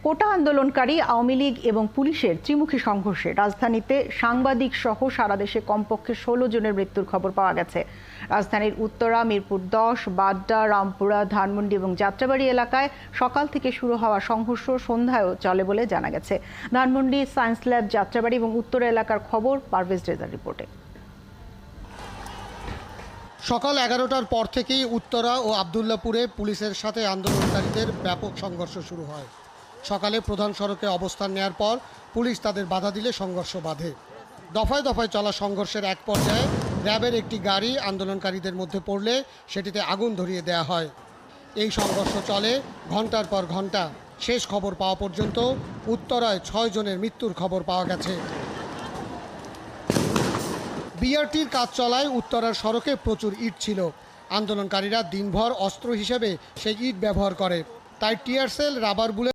কোটা আন্দোলনকারী আওয়ামী লীগ এবং পুলিশের ত্রিমুখী সংঘর্ষে রাজধানীতে সাংবাদিক সহ সারা দেশে কমপক্ষে ১৬ জনের মৃত্যুর খবর পাওয়া গেছে। রাজধানীর উত্তরা, মিরপুর ১০, বাড্ডা, রামপুরা, ধানমন্ডি এবং যাত্রাবাড়ী এলাকায় সকাল থেকে শুরু হওয়া সংঘর্ষ সন্ধ্যায়ও চলে বলে জানা গেছে। ধানমন্ডি, সায়েন্স ল্যাব, যাত্রাবাড়ী এবং উত্তরা এলাকার খবর পারভেজ রেজার রিপোর্টে। সকাল ১১টার পর থেকেই উত্তরা ও আবদুল্লাপুরে পুলিশের সাথে আন্দোলনকারীদের ব্যাপক সংঘর্ষ শুরু হয়। সকালে প্রধান সড়কে অবস্থান নেয়ার পর পুলিশ তাদের বাধা দিলে সংঘর্ষ বাধে। দফায় দফায় চলা সংঘর্ষের এক পর্যায়ে র্যাবের একটি গাড়ি আন্দোলনকারীদের মধ্যে পড়লে সেটিতে আগুন ধরিয়ে দেয়া হয়। এই সংঘর্ষ চলে ঘন্টার পর ঘন্টা। শেষ খবর পাওয়া পর্যন্ত উত্তরায় ৬ জনের মৃত্যুর খবর পাওয়া গেছে। বিআরটির কাজ চলায় উত্তরার সড়কে প্রচুর ইট ছিল। আন্দোলনকারীরা দিনভর অস্ত্র হিসেবে সেই ইট ব্যবহার করে, তাই টিয়ারশেল, রাবার বুলেট